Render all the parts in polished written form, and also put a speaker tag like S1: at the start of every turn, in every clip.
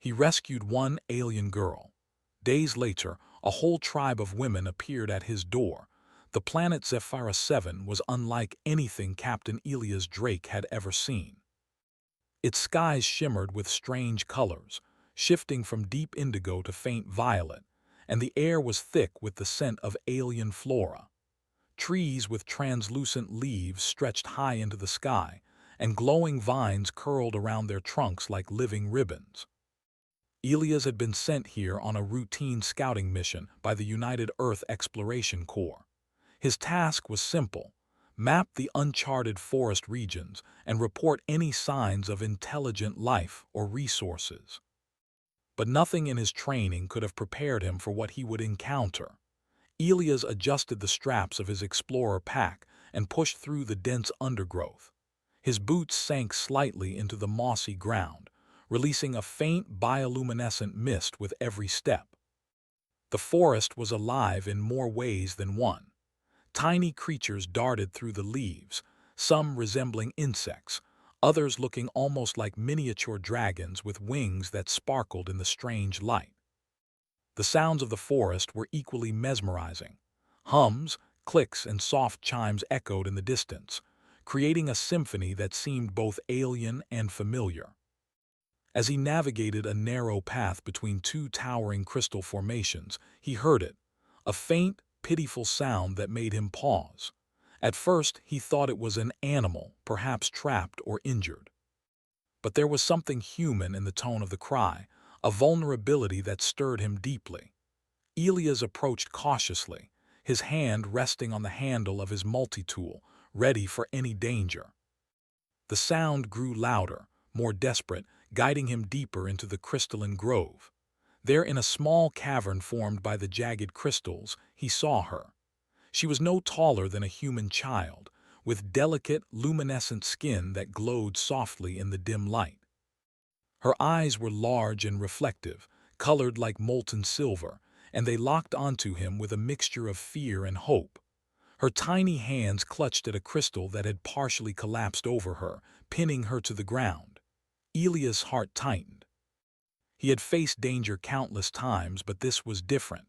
S1: He rescued one alien girl. Days later, a whole tribe of women appeared at his door. The planet Zephyra 7 was unlike anything Captain Elias Drake had ever seen. Its skies shimmered with strange colors, shifting from deep indigo to faint violet, and the air was thick with the scent of alien flora. Trees with translucent leaves stretched high into the sky, and glowing vines curled around their trunks like living ribbons. Elias had been sent here on a routine scouting mission by the United Earth Exploration Corps. His task was simple: map the uncharted forest regions and report any signs of intelligent life or resources. But nothing in his training could have prepared him for what he would encounter. Elias adjusted the straps of his explorer pack and pushed through the dense undergrowth. His boots sank slightly into the mossy ground, releasing a faint bioluminescent mist with every step. The forest was alive in more ways than one. Tiny creatures darted through the leaves, some resembling insects, others looking almost like miniature dragons with wings that sparkled in the strange light. The sounds of the forest were equally mesmerizing. Hums, clicks, and soft chimes echoed in the distance, creating a symphony that seemed both alien and familiar. As he navigated a narrow path between two towering crystal formations, he heard it, a faint, pitiful sound that made him pause. At first, he thought it was an animal, perhaps trapped or injured. But there was something human in the tone of the cry, a vulnerability that stirred him deeply. Elias approached cautiously, his hand resting on the handle of his multi-tool, ready for any danger. The sound grew louder, more desperate, guiding him deeper into the crystalline grove. There, in a small cavern formed by the jagged crystals, he saw her. She was no taller than a human child, with delicate, luminescent skin that glowed softly in the dim light. Her eyes were large and reflective, colored like molten silver, and they locked onto him with a mixture of fear and hope. Her tiny hands clutched at a crystal that had partially collapsed over her, pinning her to the ground. Elias' heart tightened. He had faced danger countless times, but this was different.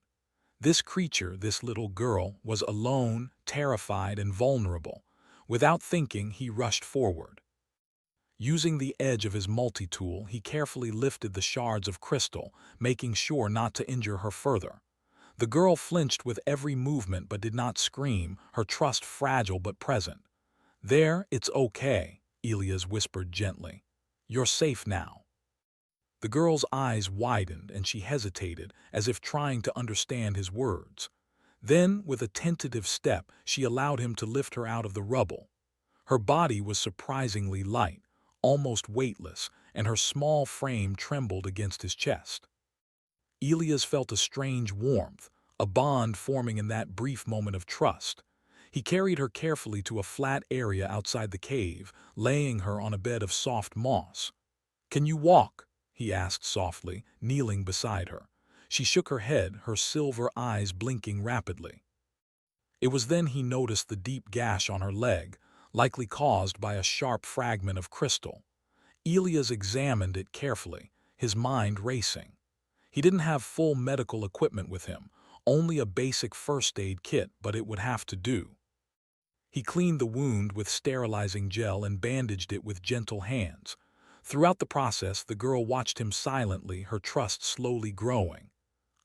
S1: This creature, this little girl, was alone, terrified, and vulnerable. Without thinking, he rushed forward. Using the edge of his multi-tool, he carefully lifted the shards of crystal, making sure not to injure her further. The girl flinched with every movement but did not scream, her trust fragile but present. "There, it's okay," Elias whispered gently. "You're safe now." The girl's eyes widened and she hesitated, as if trying to understand his words. Then, with a tentative step, she allowed him to lift her out of the rubble. Her body was surprisingly light, almost weightless, and her small frame trembled against his chest. Elias felt a strange warmth, a bond forming in that brief moment of trust. He carried her carefully to a flat area outside the cave, laying her on a bed of soft moss. "Can you walk?" he asked softly, kneeling beside her. She shook her head, her silver eyes blinking rapidly. It was then he noticed the deep gash on her leg, likely caused by a sharp fragment of crystal. Elias examined it carefully, his mind racing. He didn't have full medical equipment with him, only a basic first aid kit, but it would have to do. He cleaned the wound with sterilizing gel and bandaged it with gentle hands. Throughout the process, the girl watched him silently, her trust slowly growing.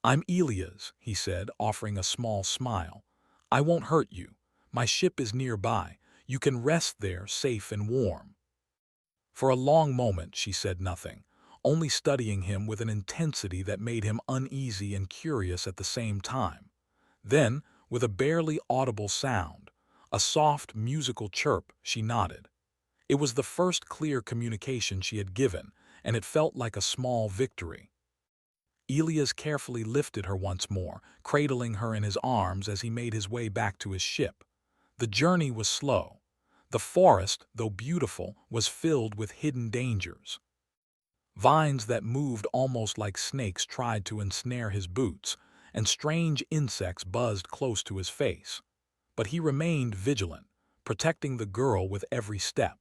S1: "I'm Elias," he said, offering a small smile. "I won't hurt you. My ship is nearby. You can rest there, safe and warm." For a long moment she said nothing, only studying him with an intensity that made him uneasy and curious at the same time. Then, with a barely audible sound, a soft, musical chirp, she nodded. It was the first clear communication she had given, and it felt like a small victory. Elias carefully lifted her once more, cradling her in his arms as he made his way back to his ship. The journey was slow. The forest, though beautiful, was filled with hidden dangers. Vines that moved almost like snakes tried to ensnare his boots, and strange insects buzzed close to his face. But he remained vigilant, protecting the girl with every step.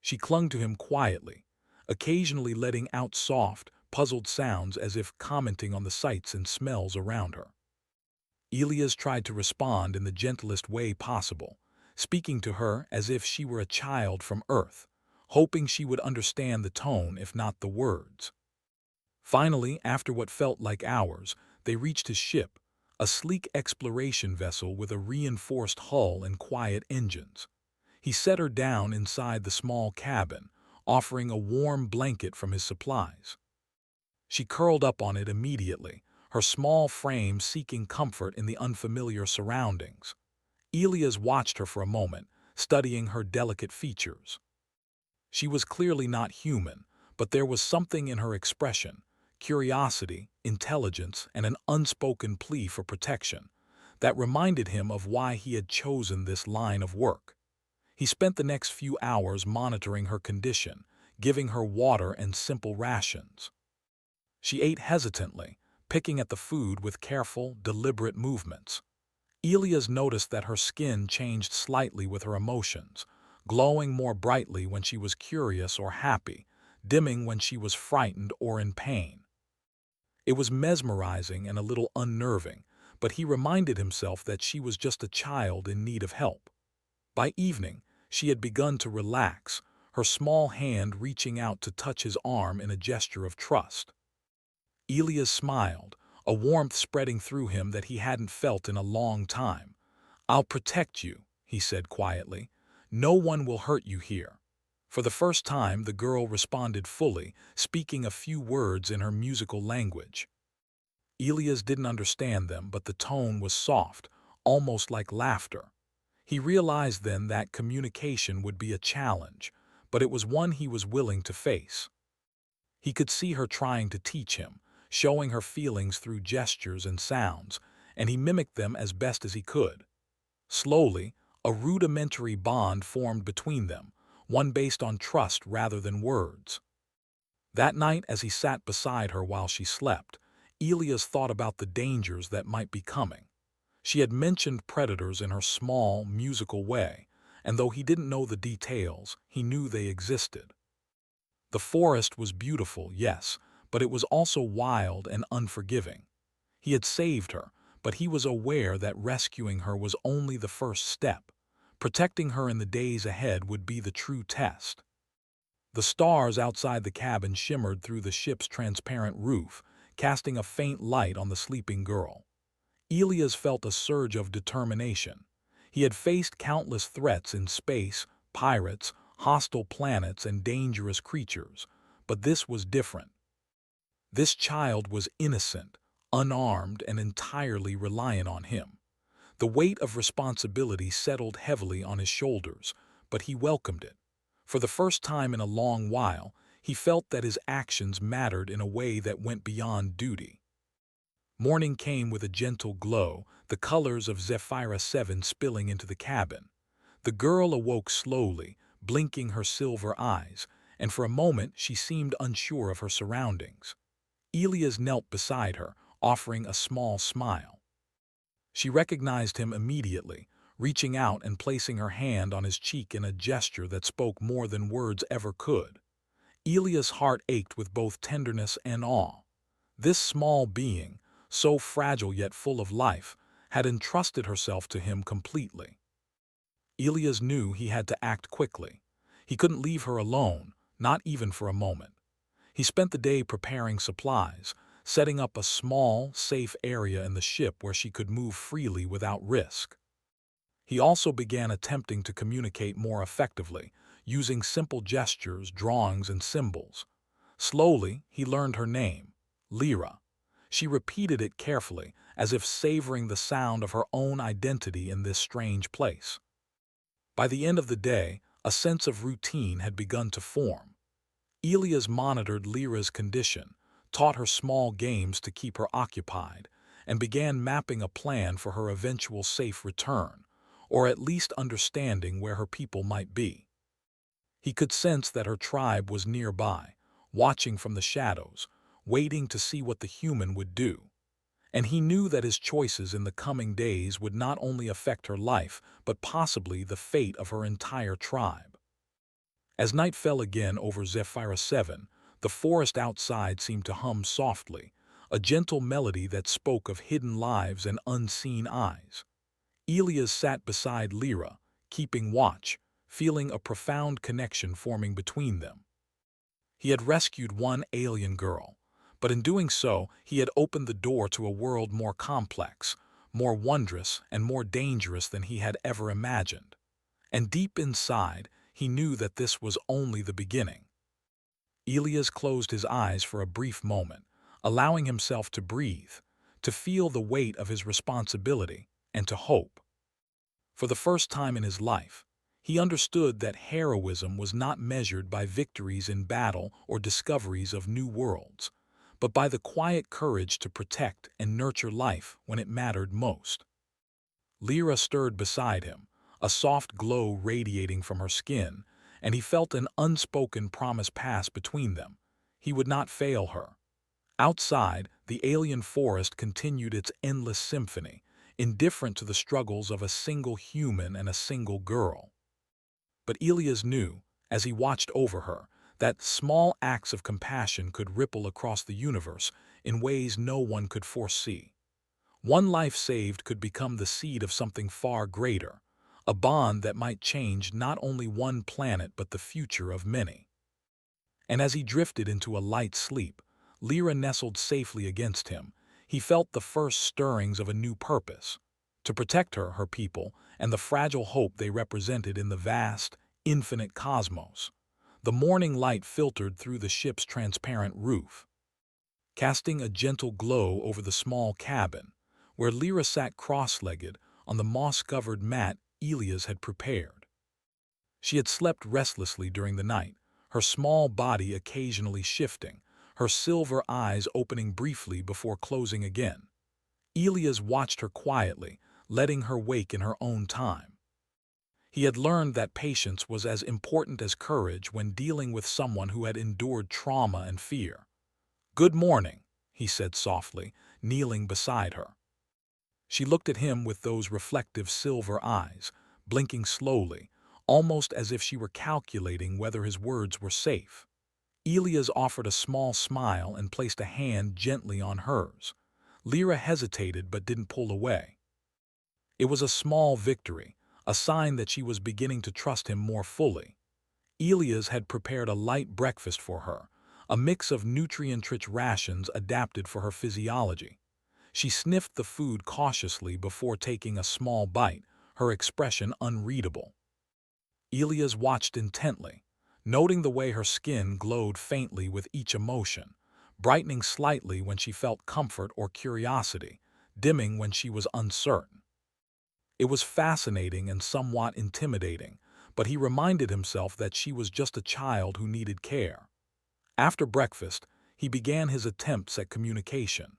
S1: She clung to him quietly, occasionally letting out soft, puzzled sounds as if commenting on the sights and smells around her. Elias tried to respond in the gentlest way possible, speaking to her as if she were a child from Earth, hoping she would understand the tone if not the words. Finally, after what felt like hours, they reached his ship, a sleek exploration vessel with a reinforced hull and quiet engines. He set her down inside the small cabin, offering a warm blanket from his supplies. She curled up on it immediately, her small frame seeking comfort in the unfamiliar surroundings. Elias watched her for a moment, studying her delicate features. She was clearly not human, but there was something in her expression, curiosity, intelligence, and an unspoken plea for protection, that reminded him of why he had chosen this line of work. He spent the next few hours monitoring her condition, giving her water and simple rations. She ate hesitantly, picking at the food with careful, deliberate movements. Elias noticed that her skin changed slightly with her emotions, glowing more brightly when she was curious or happy, dimming when she was frightened or in pain. It was mesmerizing and a little unnerving, but he reminded himself that she was just a child in need of help. By evening, she had begun to relax, her small hand reaching out to touch his arm in a gesture of trust. Elias smiled, a warmth spreading through him that he hadn't felt in a long time. "I'll protect you," he said quietly. "No one will hurt you here." For the first time, the girl responded fully, speaking a few words in her musical language. Elias didn't understand them, but the tone was soft, almost like laughter. He realized then that communication would be a challenge, but it was one he was willing to face. He could see her trying to teach him, showing her feelings through gestures and sounds, and he mimicked them as best as he could. Slowly, a rudimentary bond formed between them, one based on trust rather than words. That night, as he sat beside her while she slept, Elias thought about the dangers that might be coming. She had mentioned predators in her small, musical way, and though he didn't know the details, he knew they existed. The forest was beautiful, yes, but it was also wild and unforgiving. He had saved her, but he was aware that rescuing her was only the first step. Protecting her in the days ahead would be the true test. The stars outside the cabin shimmered through the ship's transparent roof, casting a faint light on the sleeping girl. Elias felt a surge of determination. He had faced countless threats in space, pirates, hostile planets, and dangerous creatures, but this was different. This child was innocent, unarmed, and entirely reliant on him. The weight of responsibility settled heavily on his shoulders, but he welcomed it. For the first time in a long while, he felt that his actions mattered in a way that went beyond duty. Morning came with a gentle glow, the colors of Zephyra 7 spilling into the cabin. The girl awoke slowly, blinking her silver eyes, and for a moment she seemed unsure of her surroundings. Elias knelt beside her, offering a small smile. She recognized him immediately, reaching out and placing her hand on his cheek in a gesture that spoke more than words ever could. Elias' heart ached with both tenderness and awe. This small being, so fragile yet full of life, had entrusted herself to him completely. Elias knew he had to act quickly. He couldn't leave her alone, not even for a moment. He spent the day preparing supplies, setting up a small, safe area in the ship where she could move freely without risk. He also began attempting to communicate more effectively, using simple gestures, drawings, and symbols. Slowly, he learned her name, Lyra. She repeated it carefully, as if savoring the sound of her own identity in this strange place. By the end of the day, a sense of routine had begun to form. Elias monitored Lyra's condition, taught her small games to keep her occupied, and began mapping a plan for her eventual safe return, or at least understanding where her people might be. He could sense that her tribe was nearby, watching from the shadows, waiting to see what the human would do. And he knew that his choices in the coming days would not only affect her life, but possibly the fate of her entire tribe. As night fell again over Zephyra 7, The forest outside seemed to hum softly, a gentle melody that spoke of hidden lives and unseen eyes. Elias sat beside Lyra, keeping watch, feeling a profound connection forming between them. He had rescued one alien girl, but in doing so, he had opened the door to a world more complex, more wondrous, and more dangerous than he had ever imagined. And deep inside, he knew that this was only the beginning. Elias closed his eyes for a brief moment, allowing himself to breathe, to feel the weight of his responsibility, and to hope. For the first time in his life, he understood that heroism was not measured by victories in battle or discoveries of new worlds, but by the quiet courage to protect and nurture life when it mattered most. Lyra stirred beside him, a soft glow radiating from her skin, and he felt an unspoken promise pass between them. He would not fail her. Outside, the alien forest continued its endless symphony, indifferent to the struggles of a single human and a single girl. But Elias knew, as he watched over her, that small acts of compassion could ripple across the universe in ways no one could foresee. One life saved could become the seed of something far greater, a bond that might change not only one planet but the future of many. And as he drifted into a light sleep, Lyra nestled safely against him. He felt the first stirrings of a new purpose, to protect her, her people, and the fragile hope they represented in the vast, infinite cosmos. The morning light filtered through the ship's transparent roof, casting a gentle glow over the small cabin, where Lyra sat cross-legged on the moss-covered mat Elias had prepared. She had slept restlessly during the night, her small body occasionally shifting, her silver eyes opening briefly before closing again. Elias watched her quietly, letting her wake in her own time. He had learned that patience was as important as courage when dealing with someone who had endured trauma and fear. "Good morning," he said softly, kneeling beside her. She looked at him with those reflective silver eyes, blinking slowly, almost as if she were calculating whether his words were safe. Elias offered a small smile and placed a hand gently on hers. Lyra hesitated but didn't pull away. It was a small victory, a sign that she was beginning to trust him more fully. Elias had prepared a light breakfast for her, a mix of nutrient-rich rations adapted for her physiology. She sniffed the food cautiously before taking a small bite, her expression unreadable. Elias watched intently, noting the way her skin glowed faintly with each emotion, brightening slightly when she felt comfort or curiosity, dimming when she was uncertain. It was fascinating and somewhat intimidating, but he reminded himself that she was just a child who needed care. After breakfast, he began his attempts at communication.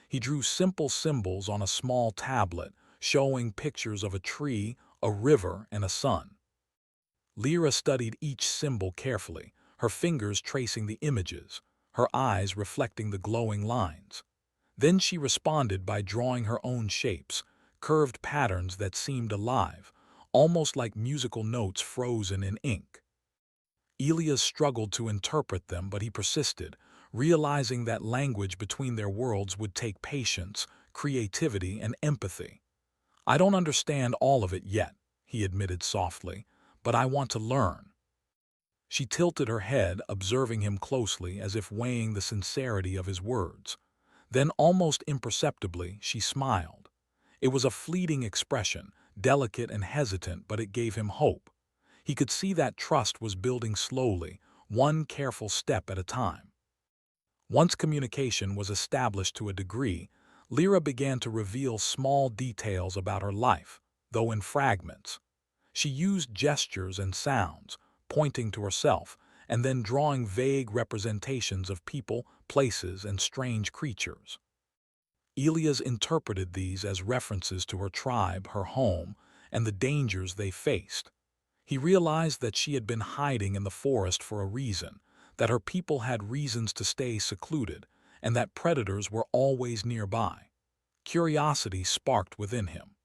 S1: He drew simple symbols on a small tablet, showing pictures of a tree, a river, and a sun. Lyra studied each symbol carefully, her fingers tracing the images, her eyes reflecting the glowing lines. Then she responded by drawing her own shapes, curved patterns that seemed alive, almost like musical notes frozen in ink. Elias struggled to interpret them, but he persisted, realizing that language between their worlds would take patience, creativity, and empathy. "I don't understand all of it yet," he admitted softly, "but I want to learn." She tilted her head, observing him closely as if weighing the sincerity of his words. Then, almost imperceptibly, she smiled. It was a fleeting expression, delicate and hesitant, but it gave him hope. He could see that trust was building slowly, one careful step at a time. Once communication was established to a degree, Lyra began to reveal small details about her life, though in fragments. She used gestures and sounds, pointing to herself, and then drawing vague representations of people, places, and strange creatures. Elias interpreted these as references to her tribe, her home, and the dangers they faced. He realized that she had been hiding in the forest for a reason, that her people had reasons to stay secluded, and that predators were always nearby. Curiosity sparked within him.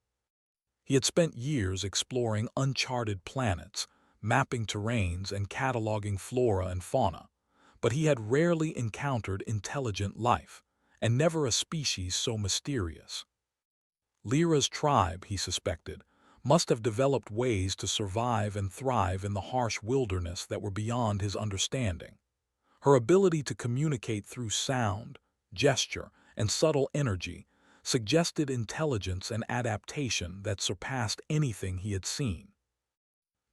S1: He had spent years exploring uncharted planets, mapping terrains, and cataloging flora and fauna. but he had rarely encountered intelligent life, and never a species so mysterious. Lyra's tribe, he suspected, must have developed ways to survive and thrive in the harsh wilderness that were beyond his understanding. Her ability to communicate through sound, gesture, and subtle energy suggested intelligence and adaptation that surpassed anything he had seen.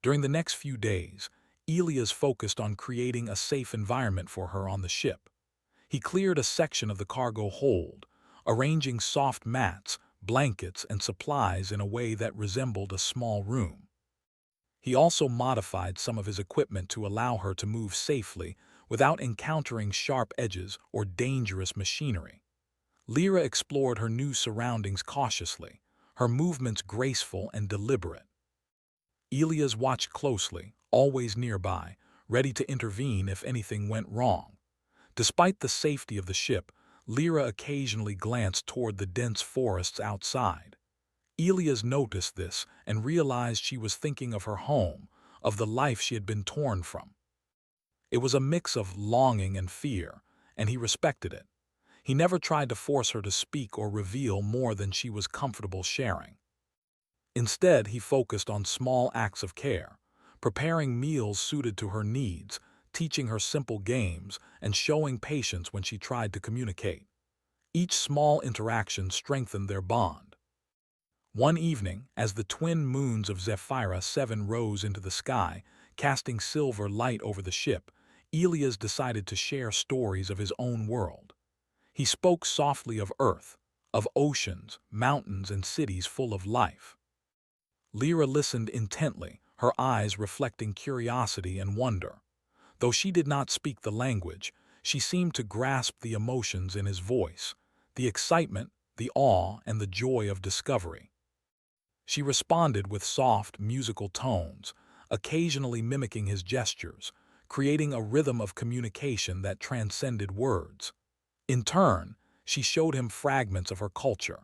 S1: During the next few days, Elias focused on creating a safe environment for her on the ship. He cleared a section of the cargo hold, arranging soft mats, blankets, and supplies in a way that resembled a small room. He also modified some of his equipment to allow her to move safely without encountering sharp edges or dangerous machinery. Lyra explored her new surroundings cautiously, her movements graceful and deliberate. Elias watched closely, always nearby, ready to intervene if anything went wrong. Despite the safety of the ship, Lyra occasionally glanced toward the dense forests outside. Elias noticed this and realized she was thinking of her home, of the life she had been torn from. It was a mix of longing and fear, and he respected it. He never tried to force her to speak or reveal more than she was comfortable sharing. Instead, he focused on small acts of care, preparing meals suited to her needs, teaching her simple games, and showing patience when she tried to communicate. Each small interaction strengthened their bond. One evening, as the twin moons of Zephyrus 7 rose into the sky, casting silver light over the ship, Elias decided to share stories of his own world. He spoke softly of Earth, of oceans, mountains, and cities full of life. Lyra listened intently, her eyes reflecting curiosity and wonder. Though she did not speak the language, she seemed to grasp the emotions in his voice, the excitement, the awe, and the joy of discovery. She responded with soft, musical tones, occasionally mimicking his gestures, creating a rhythm of communication that transcended words. In turn, she showed him fragments of her culture.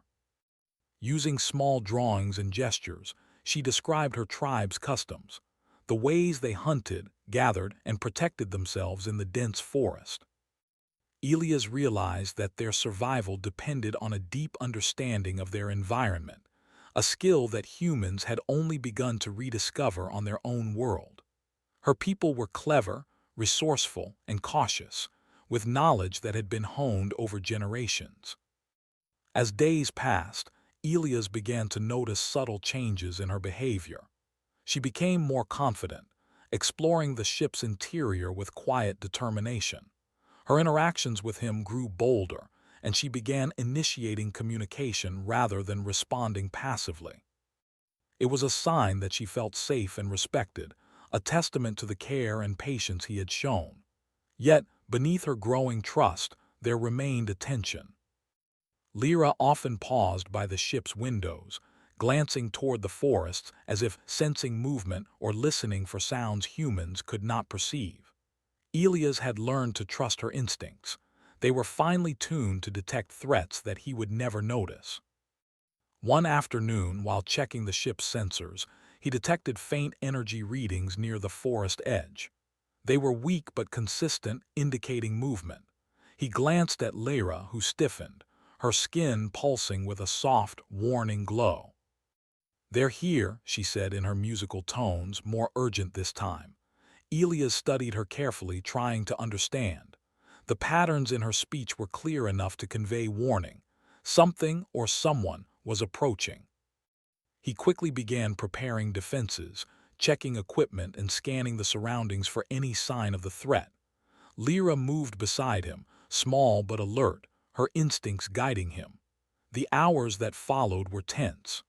S1: Using small drawings and gestures, she described her tribe's customs, the ways they hunted, gathered, and protected themselves in the dense forest. Elias realized that their survival depended on a deep understanding of their environment, a skill that humans had only begun to rediscover on their own world. Her people were clever, resourceful, and cautious, with knowledge that had been honed over generations. As days passed, Elias began to notice subtle changes in her behavior. She became more confident, exploring the ship's interior with quiet determination. Her interactions with him grew bolder, and she began initiating communication rather than responding passively. It was a sign that she felt safe and respected, a testament to the care and patience he had shown. Yet, beneath her growing trust, there remained a tension. Lyra often paused by the ship's windows, glancing toward the forests as if sensing movement or listening for sounds humans could not perceive. Elias had learned to trust her instincts. They were finely tuned to detect threats that he would never notice. One afternoon, while checking the ship's sensors, he detected faint energy readings near the forest edge. They were weak but consistent, indicating movement. He glanced at Lyra, who stiffened, her skin pulsing with a soft, warning glow. "They're here," she said in her musical tones, more urgent this time. Elias studied her carefully, trying to understand. The patterns in her speech were clear enough to convey warning. Something or someone was approaching. He quickly began preparing defenses, checking equipment and scanning the surroundings for any sign of the threat. Lyra moved beside him, small but alert, her instincts guiding him. The hours that followed were tense.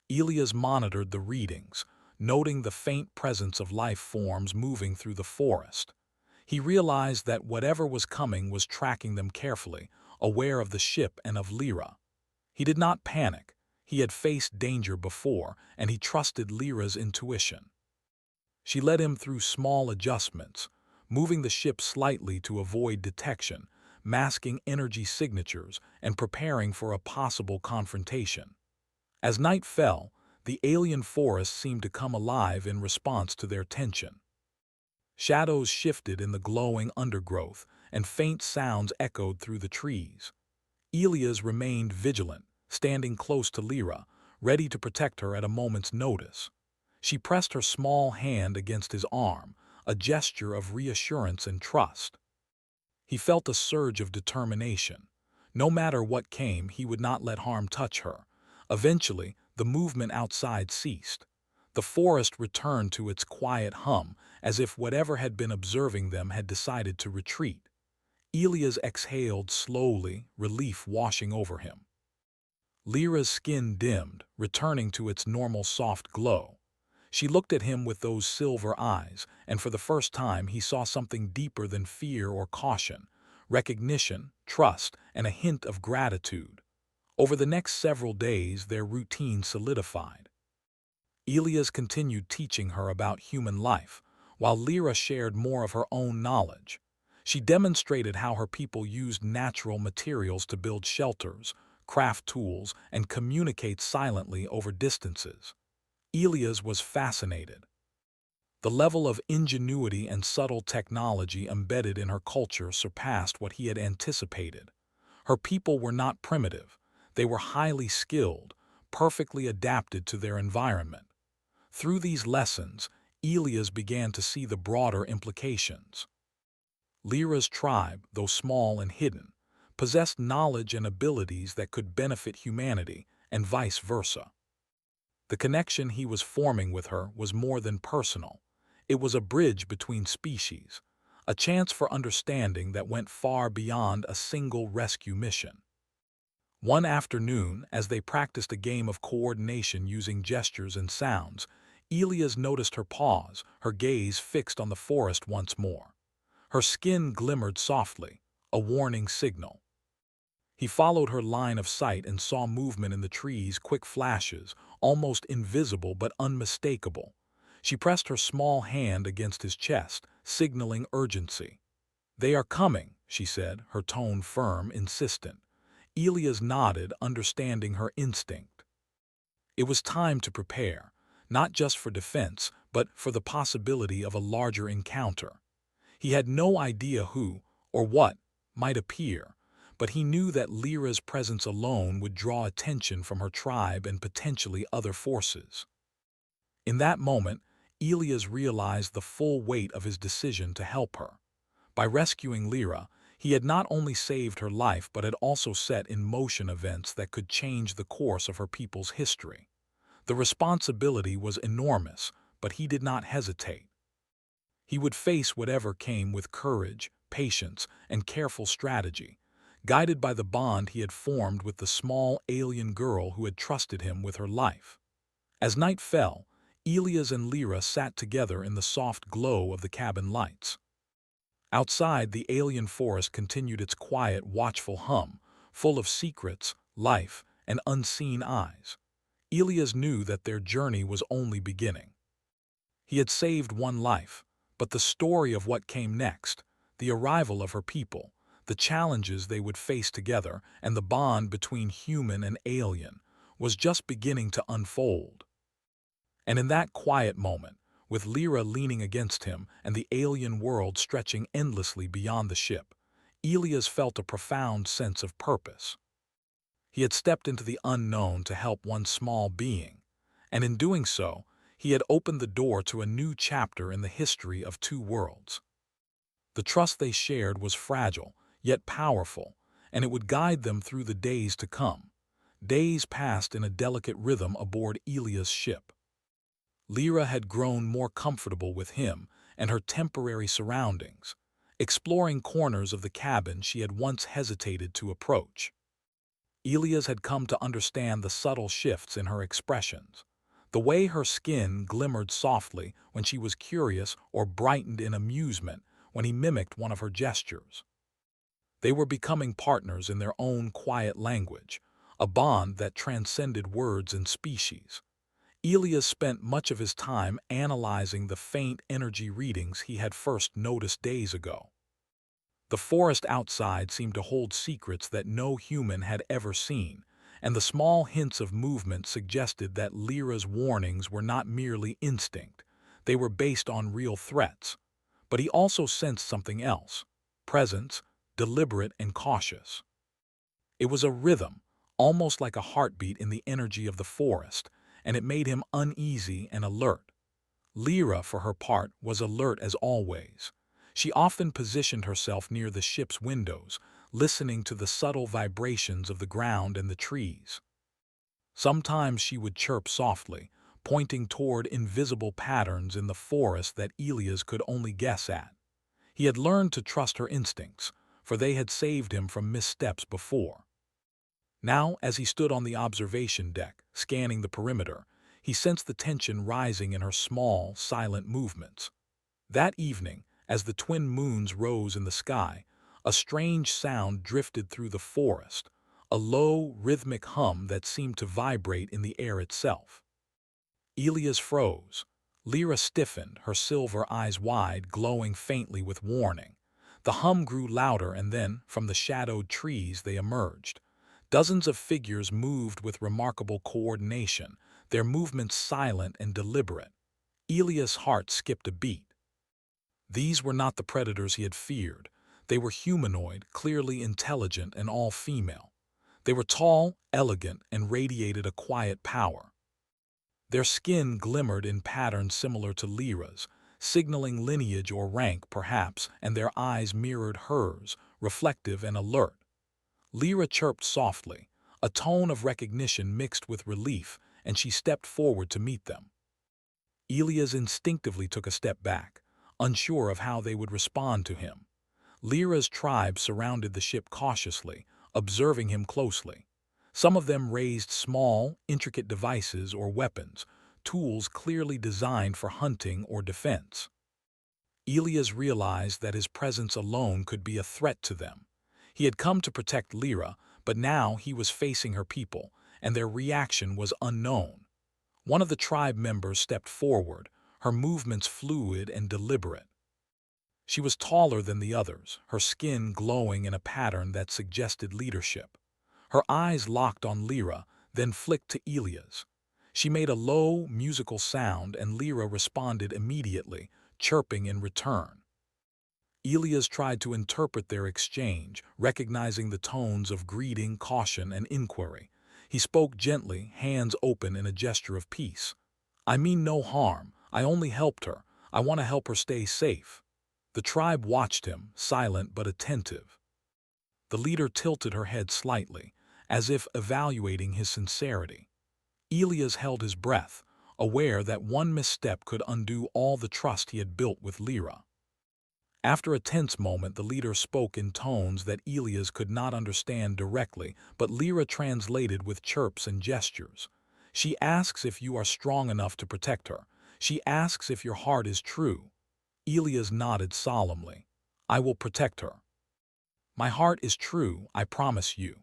S1: Elias monitored the readings, noting the faint presence of life forms moving through the forest. He realized that whatever was coming was tracking them carefully, aware of the ship and of Lyra. He did not panic. He had faced danger before, and he trusted Lyra's intuition. She led him through small adjustments, moving the ship slightly to avoid detection, masking energy signatures, and preparing for a possible confrontation. As night fell, the alien forest seemed to come alive in response to their tension. Shadows shifted in the glowing undergrowth, and faint sounds echoed through the trees. Elias remained vigilant, standing close to Lyra, ready to protect her at a moment's notice. She pressed her small hand against his arm, a gesture of reassurance and trust. He felt a surge of determination. No matter what came, he would not let harm touch her. Eventually, the movement outside ceased. The forest returned to its quiet hum, as if whatever had been observing them had decided to retreat. Elias exhaled slowly, relief washing over him. Lyra's skin dimmed, returning to its normal soft glow. She looked at him with those silver eyes, and for the first time he saw something deeper than fear or caution: recognition, trust, and a hint of gratitude. Over the next several days, their routine solidified. Elias continued teaching her about human life, while Lyra shared more of her own knowledge. She demonstrated how her people used natural materials to build shelters, craft tools, and communicate silently over distances. Elias was fascinated. The level of ingenuity and subtle technology embedded in her culture surpassed what he had anticipated. Her people were not primitive. They were highly skilled, perfectly adapted to their environment. Through these lessons, Elias began to see the broader implications. Lyra's tribe, though small and hidden, possessed knowledge and abilities that could benefit humanity, and vice versa. The connection he was forming with her was more than personal. It was a bridge between species, a chance for understanding that went far beyond a single rescue mission. One afternoon, as they practiced a game of coordination using gestures and sounds, Elias noticed her pause, her gaze fixed on the forest once more. Her skin glimmered softly, a warning signal. He followed her line of sight and saw movement in the trees, quick flashes, almost invisible but unmistakable. She pressed her small hand against his chest, signaling urgency. "They are coming," she said, her tone firm, insistent. Elias nodded, understanding her instinct. It was time to prepare, not just for defense, but for the possibility of a larger encounter. He had no idea who, or what, might appear, but he knew that Lyra's presence alone would draw attention from her tribe and potentially other forces. In that moment, Elias realized the full weight of his decision to help her. By rescuing Lyra, he had not only saved her life but had also set in motion events that could change the course of her people's history. The responsibility was enormous, but he did not hesitate. He would face whatever came with courage, patience, and careful strategy, guided by the bond he had formed with the small alien girl who had trusted him with her life. As night fell, Elias and Lyra sat together in the soft glow of the cabin lights. Outside, the alien forest continued its quiet, watchful hum, full of secrets, life, and unseen eyes. Elias knew that their journey was only beginning. He had saved one life, but the story of what came next, the arrival of her people, the challenges they would face together, and the bond between human and alien, was just beginning to unfold. And in that quiet moment, with Lyra leaning against him and the alien world stretching endlessly beyond the ship, Elias felt a profound sense of purpose. He had stepped into the unknown to help one small being, and in doing so, he had opened the door to a new chapter in the history of two worlds. The trust they shared was fragile, yet powerful, and it would guide them through the days to come. Days passed in a delicate rhythm aboard Elias' ship. Lyra had grown more comfortable with him and her temporary surroundings, exploring corners of the cabin she had once hesitated to approach. Elias had come to understand the subtle shifts in her expressions, the way her skin glimmered softly when she was curious or brightened in amusement when he mimicked one of her gestures. They were becoming partners in their own quiet language, a bond that transcended words and species. Elias spent much of his time analyzing the faint energy readings he had first noticed days ago. The forest outside seemed to hold secrets that no human had ever seen, and the small hints of movement suggested that Lyra's warnings were not merely instinct, they were based on real threats. But he also sensed something else: presence, deliberate and cautious. It was a rhythm, almost like a heartbeat in the energy of the forest, and it made him uneasy and alert. Lyra, for her part, was alert as always. She often positioned herself near the ship's windows, listening to the subtle vibrations of the ground and the trees. Sometimes she would chirp softly, pointing toward invisible patterns in the forest that Elias could only guess at. He had learned to trust her instincts, for they had saved him from missteps before. Now, as he stood on the observation deck, scanning the perimeter, he sensed the tension rising in her small, silent movements. That evening, as the twin moons rose in the sky, a strange sound drifted through the forest, a low, rhythmic hum that seemed to vibrate in the air itself. Elias froze. Lyra stiffened, her silver eyes wide, glowing faintly with warning. The hum grew louder, and then, from the shadowed trees, they emerged. Dozens of figures moved with remarkable coordination, their movements silent and deliberate. Elias' heart skipped a beat. These were not the predators he had feared. They were humanoid, clearly intelligent, and all female. They were tall, elegant, and radiated a quiet power. Their skin glimmered in patterns similar to Lyra's, signaling lineage or rank perhaps, and their eyes mirrored hers, reflective and alert. Lyra chirped softly, a tone of recognition mixed with relief, and she stepped forward to meet them. Elias instinctively took a step back, unsure of how they would respond to him. Lyra's tribe surrounded the ship cautiously, observing him closely. Some of them raised small, intricate devices or weapons, tools clearly designed for hunting or defense. Elias realized that his presence alone could be a threat to them. He had come to protect Lyra, but now he was facing her people, and their reaction was unknown. One of the tribe members stepped forward, her movements fluid and deliberate. She was taller than the others, her skin glowing in a pattern that suggested leadership. Her eyes locked on Lyra, then flicked to Elias. She made a low, musical sound, and Lyra responded immediately, chirping in return. Elias tried to interpret their exchange, recognizing the tones of greeting, caution, and inquiry. He spoke gently, hands open in a gesture of peace. "I mean no harm. I only helped her. I want to help her stay safe." The tribe watched him, silent but attentive. The leader tilted her head slightly, as if evaluating his sincerity. Elias held his breath, aware that one misstep could undo all the trust he had built with Lyra. After a tense moment, the leader spoke in tones that Elias could not understand directly, but Lyra translated with chirps and gestures. "She asks if you are strong enough to protect her. She asks if your heart is true." Elias nodded solemnly. "I will protect her. My heart is true, I promise you."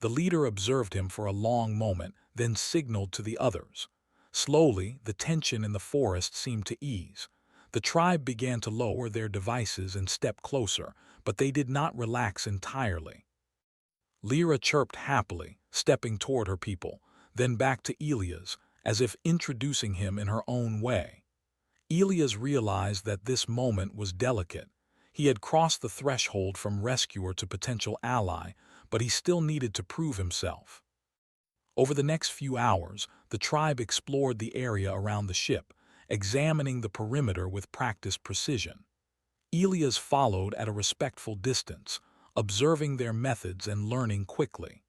S1: The leader observed him for a long moment, then signaled to the others. Slowly, the tension in the forest seemed to ease. The tribe began to lower their devices and step closer, but they did not relax entirely. Lyra chirped happily, stepping toward her people, then back to Elias, as if introducing him in her own way. Elias realized that this moment was delicate. He had crossed the threshold from rescuer to potential ally, but he still needed to prove himself. Over the next few hours, the tribe explored the area around the ship, examining the perimeter with practiced precision. Elias followed at a respectful distance, observing their methods and learning quickly.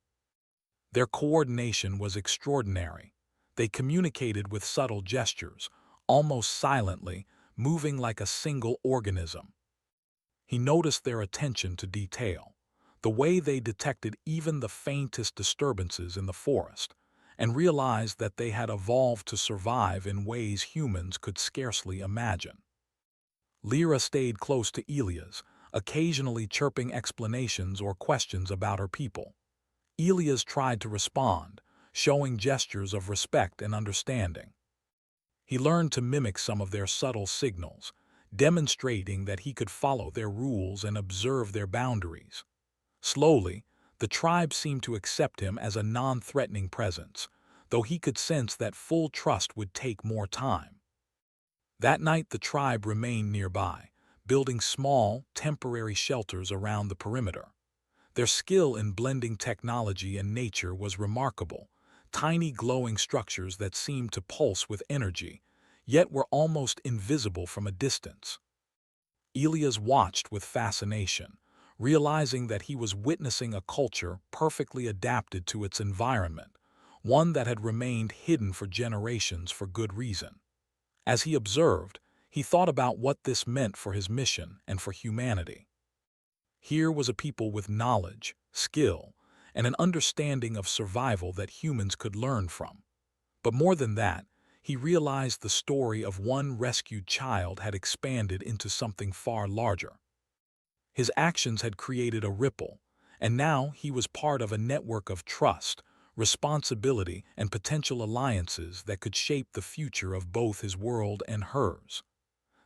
S1: Their coordination was extraordinary. They communicated with subtle gestures, almost silently, moving like a single organism. He noticed their attention to detail, the way they detected even the faintest disturbances in the forest, and realized that they had evolved to survive in ways humans could scarcely imagine. Lyra stayed close to Elias, occasionally chirping explanations or questions about her people. Elias tried to respond, showing gestures of respect and understanding. He learned to mimic some of their subtle signals, demonstrating that he could follow their rules and observe their boundaries. Slowly, the tribe seemed to accept him as a non-threatening presence, though he could sense that full trust would take more time. That night the tribe remained nearby, building small, temporary shelters around the perimeter. Their skill in blending technology and nature was remarkable, tiny glowing structures that seemed to pulse with energy, yet were almost invisible from a distance. Elias watched with fascination, realizing that he was witnessing a culture perfectly adapted to its environment, one that had remained hidden for generations for good reason. As he observed, he thought about what this meant for his mission and for humanity. Here was a people with knowledge, skill, and an understanding of survival that humans could learn from. But more than that, he realized the story of one rescued child had expanded into something far larger. His actions had created a ripple, and now he was part of a network of trust, responsibility, and potential alliances that could shape the future of both his world and hers.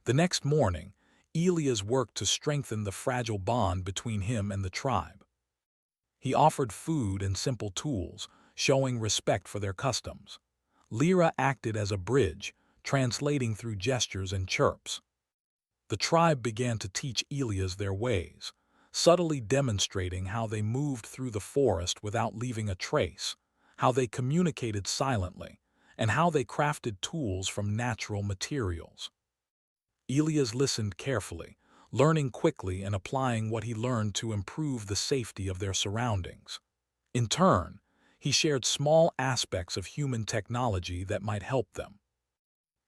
S1: The next morning, Elias worked to strengthen the fragile bond between him and the tribe. He offered food and simple tools, showing respect for their customs. Lyra acted as a bridge, translating through gestures and chirps. The tribe began to teach Elias their ways, subtly demonstrating how they moved through the forest without leaving a trace, how they communicated silently, and how they crafted tools from natural materials. Elias listened carefully, learning quickly and applying what he learned to improve the safety of their surroundings. In turn, he shared small aspects of human technology that might help them.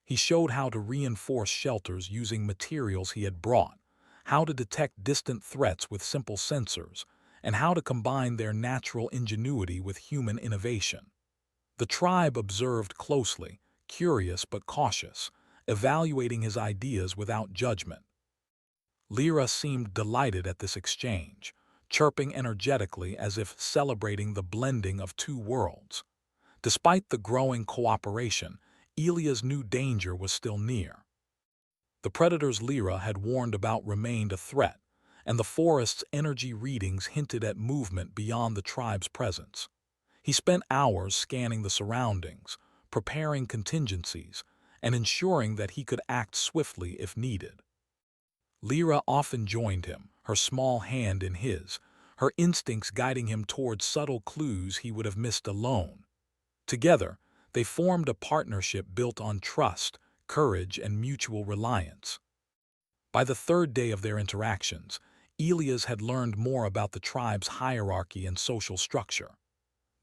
S1: He showed how to reinforce shelters using materials he had brought, how to detect distant threats with simple sensors, and how to combine their natural ingenuity with human innovation. The tribe observed closely, curious but cautious, evaluating his ideas without judgment. Lyra seemed delighted at this exchange, chirping energetically as if celebrating the blending of two worlds. Despite the growing cooperation, Elias knew danger was still near. The predators Lyra had warned about remained a threat, and the forest's energy readings hinted at movement beyond the tribe's presence. He spent hours scanning the surroundings, preparing contingencies, and ensuring that he could act swiftly if needed. Lyra often joined him, her small hand in his, her instincts guiding him towards subtle clues he would have missed alone. Together, they formed a partnership built on trust, courage, and mutual reliance. By the third day of their interactions, Elias had learned more about the tribe's hierarchy and social structure.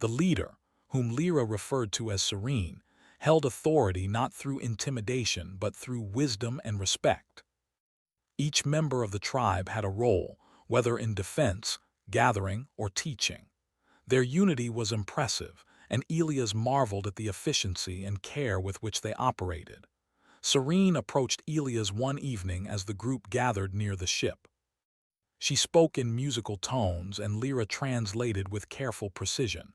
S1: The leader, whom Lyra referred to as Serene, held authority not through intimidation but through wisdom and respect. Each member of the tribe had a role, whether in defense, gathering, or teaching. Their unity was impressive, and Elias marveled at the efficiency and care with which they operated. Serene approached Elias one evening as the group gathered near the ship. She spoke in musical tones, and Lyra translated with careful precision.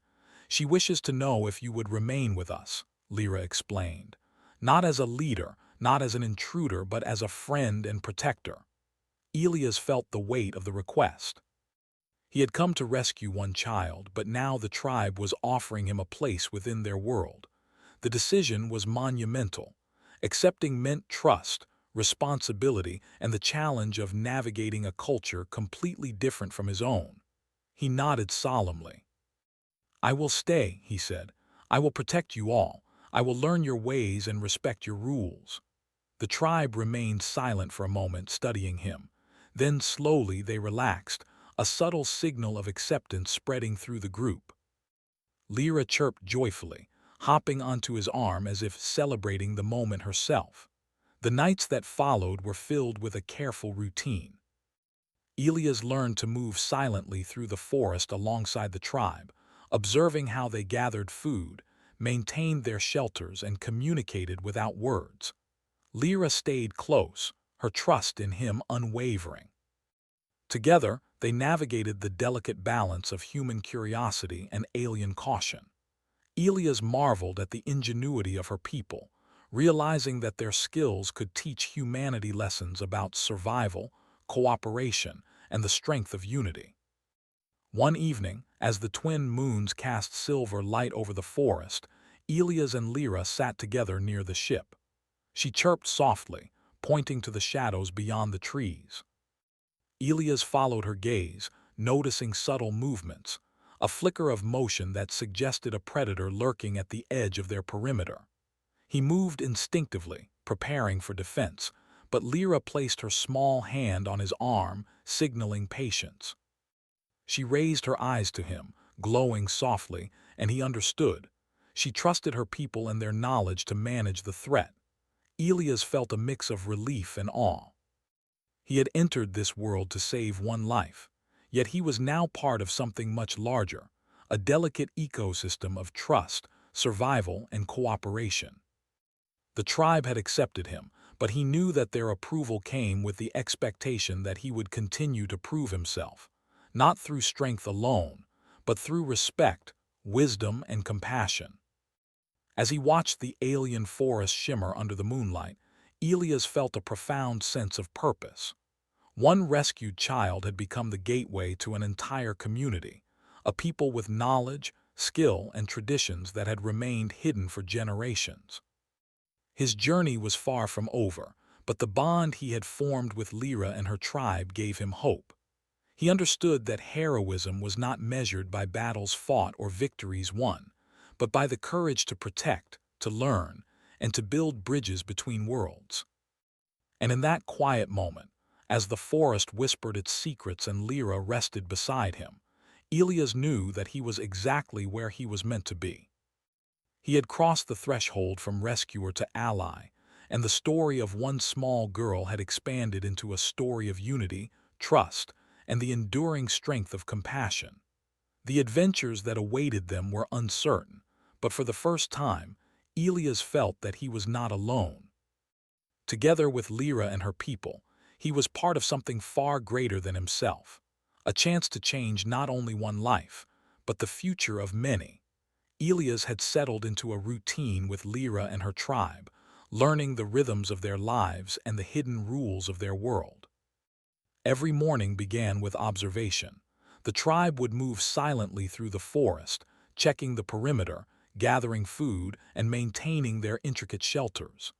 S1: "She wishes to know if you would remain with us," Lyra explained. "Not as a leader, not as an intruder, but as a friend and protector." Elias felt the weight of the request. He had come to rescue one child, but now the tribe was offering him a place within their world. The decision was monumental. Accepting meant trust, responsibility, and the challenge of navigating a culture completely different from his own. He nodded solemnly. "I will stay," he said. "I will protect you all. I will learn your ways and respect your rules." The tribe remained silent for a moment, studying him. Then slowly they relaxed, a subtle signal of acceptance spreading through the group. Lyra chirped joyfully, hopping onto his arm as if celebrating the moment herself. The nights that followed were filled with a careful routine. Elias learned to move silently through the forest alongside the tribe, observing how they gathered food, maintained their shelters, and communicated without words. Lyra stayed close, her trust in him unwavering. Together, they navigated the delicate balance of human curiosity and alien caution. Elias marveled at the ingenuity of her people, realizing that their skills could teach humanity lessons about survival, cooperation, and the strength of unity. One evening, as the twin moons cast silver light over the forest, Elias and Lyra sat together near the ship. She chirped softly, pointing to the shadows beyond the trees. Elias followed her gaze, noticing subtle movements, a flicker of motion that suggested a predator lurking at the edge of their perimeter. He moved instinctively, preparing for defense, but Lyra placed her small hand on his arm, signaling patience. She raised her eyes to him, glowing softly, and he understood. She trusted her people and their knowledge to manage the threat. Elias felt a mix of relief and awe. He had entered this world to save one life, yet he was now part of something much larger, a delicate ecosystem of trust, survival, and cooperation. The tribe had accepted him, but he knew that their approval came with the expectation that he would continue to prove himself, not through strength alone, but through respect, wisdom, and compassion. As he watched the alien forest shimmer under the moonlight, Elias felt a profound sense of purpose. One rescued child had become the gateway to an entire community, a people with knowledge, skill, and traditions that had remained hidden for generations. His journey was far from over, but the bond he had formed with Lyra and her tribe gave him hope. He understood that heroism was not measured by battles fought or victories won, but by the courage to protect, to learn, and to build bridges between worlds. And in that quiet moment, as the forest whispered its secrets and Lyra rested beside him, Elias knew that he was exactly where he was meant to be. He had crossed the threshold from rescuer to ally, and the story of one small girl had expanded into a story of unity, trust, and the enduring strength of compassion. The adventures that awaited them were uncertain, but for the first time, Elias felt that he was not alone. Together with Lyra and her people, he was part of something far greater than himself, a chance to change not only one life, but the future of many. Elias had settled into a routine with Lyra and her tribe, learning the rhythms of their lives and the hidden rules of their world. Every morning began with observation. The tribe would move silently through the forest, checking the perimeter, gathering food, and maintaining their intricate shelters.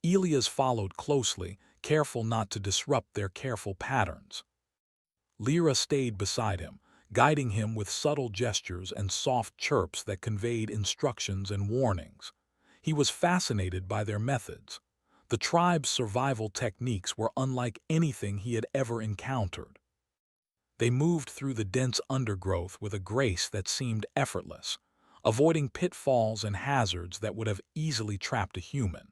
S1: Elias followed closely, careful not to disrupt their careful patterns. Lyra stayed beside him, guiding him with subtle gestures and soft chirps that conveyed instructions and warnings. He was fascinated by their methods. The tribe's survival techniques were unlike anything he had ever encountered. They moved through the dense undergrowth with a grace that seemed effortless, avoiding pitfalls and hazards that would have easily trapped a human.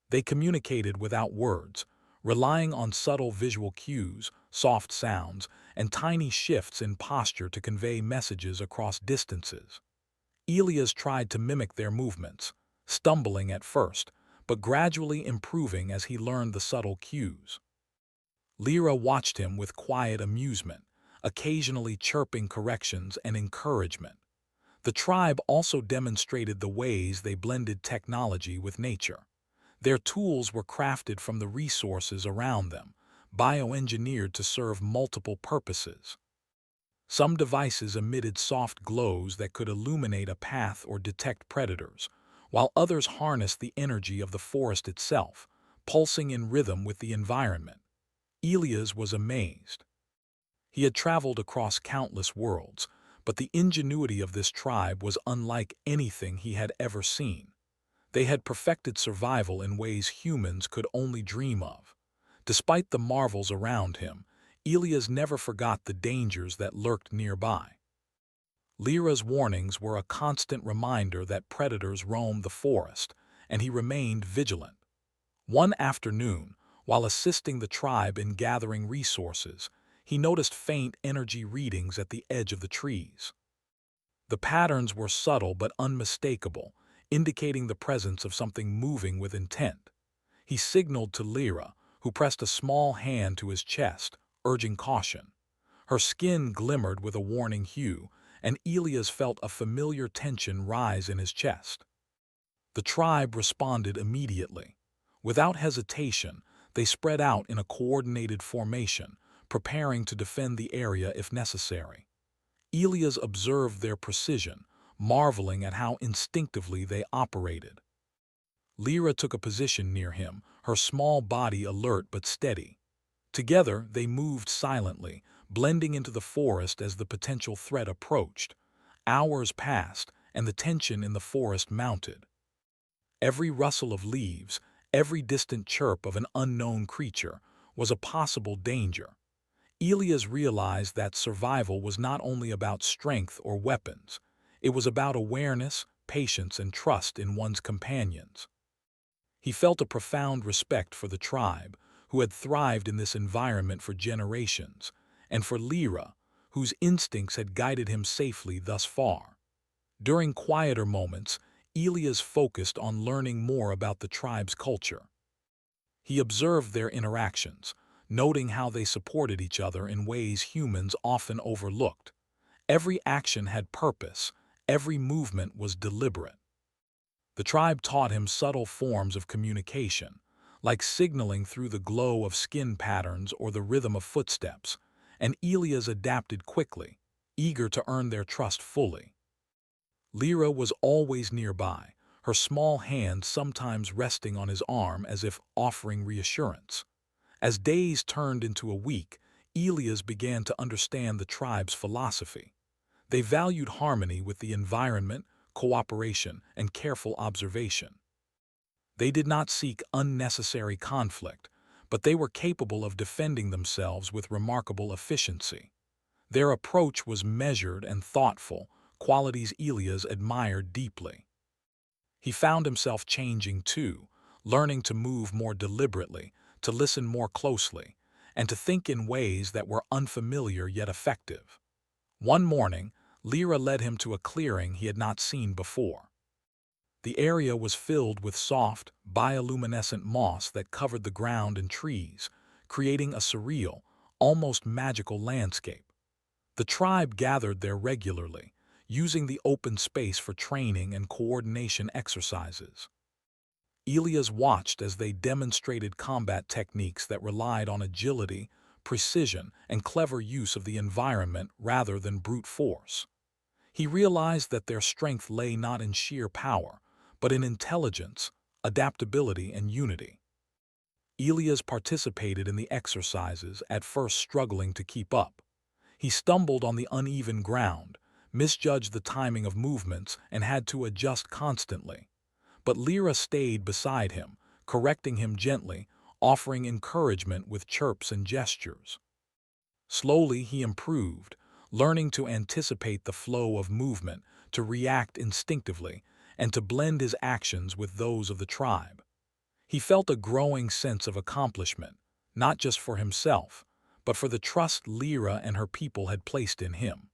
S1: They communicated without words, relying on subtle visual cues, soft sounds, and tiny shifts in posture to convey messages across distances. Elias tried to mimic their movements, stumbling at first, but gradually improving as he learned the subtle cues. Lyra watched him with quiet amusement, occasionally chirping corrections and encouragement. The tribe also demonstrated the ways they blended technology with nature. Their tools were crafted from the resources around them, bioengineered to serve multiple purposes. Some devices emitted soft glows that could illuminate a path or detect predators, while others harnessed the energy of the forest itself, pulsing in rhythm with the environment. Elias was amazed. He had traveled across countless worlds, but the ingenuity of this tribe was unlike anything he had ever seen. They had perfected survival in ways humans could only dream of. Despite the marvels around him, Elias never forgot the dangers that lurked nearby. Lyra's warnings were a constant reminder that predators roamed the forest, and he remained vigilant. One afternoon, while assisting the tribe in gathering resources, he noticed faint energy readings at the edge of the trees. The patterns were subtle but unmistakable, indicating the presence of something moving with intent. He signaled to Lyra, who pressed a small hand to his chest, urging caution. Her skin glimmered with a warning hue, and Elias felt a familiar tension rise in his chest. The tribe responded immediately. Without hesitation, they spread out in a coordinated formation, preparing to defend the area if necessary. Elias observed their precision, marveling at how instinctively they operated. Lyra took a position near him, her small body alert but steady. Together, they moved silently, blending into the forest as the potential threat approached. Hours passed, and the tension in the forest mounted. Every rustle of leaves, every distant chirp of an unknown creature, was a possible danger. Elias realized that survival was not only about strength or weapons, it was about awareness, patience, and trust in one's companions. He felt a profound respect for the tribe, who had thrived in this environment for generations, and for Lyra, whose instincts had guided him safely thus far. During quieter moments, Elias focused on learning more about the tribe's culture. He observed their interactions, noting how they supported each other in ways humans often overlooked. Every action had purpose, every movement was deliberate. The tribe taught him subtle forms of communication, like signaling through the glow of skin patterns or the rhythm of footsteps, and Elias adapted quickly, eager to earn their trust fully. Lyra was always nearby, her small hand sometimes resting on his arm as if offering reassurance. As days turned into a week, Elias began to understand the tribe's philosophy. They valued harmony with the environment, cooperation, and careful observation. They did not seek unnecessary conflict, but they were capable of defending themselves with remarkable efficiency. Their approach was measured and thoughtful, qualities Elias admired deeply. He found himself changing too, learning to move more deliberately, to listen more closely, and to think in ways that were unfamiliar yet effective. One morning, Lyra led him to a clearing he had not seen before. The area was filled with soft, bioluminescent moss that covered the ground and trees, creating a surreal, almost magical landscape. The tribe gathered there regularly, using the open space for training and coordination exercises. Elias watched as they demonstrated combat techniques that relied on agility, precision, and clever use of the environment rather than brute force. He realized that their strength lay not in sheer power, but in intelligence, adaptability, and unity. Elias participated in the exercises, at first struggling to keep up. He stumbled on the uneven ground, misjudged the timing of movements, and had to adjust constantly. But Lyra stayed beside him, correcting him gently, offering encouragement with chirps and gestures. Slowly he improved, learning to anticipate the flow of movement, to react instinctively, and to blend his actions with those of the tribe. He felt a growing sense of accomplishment, not just for himself, but for the trust Lyra and her people had placed in him.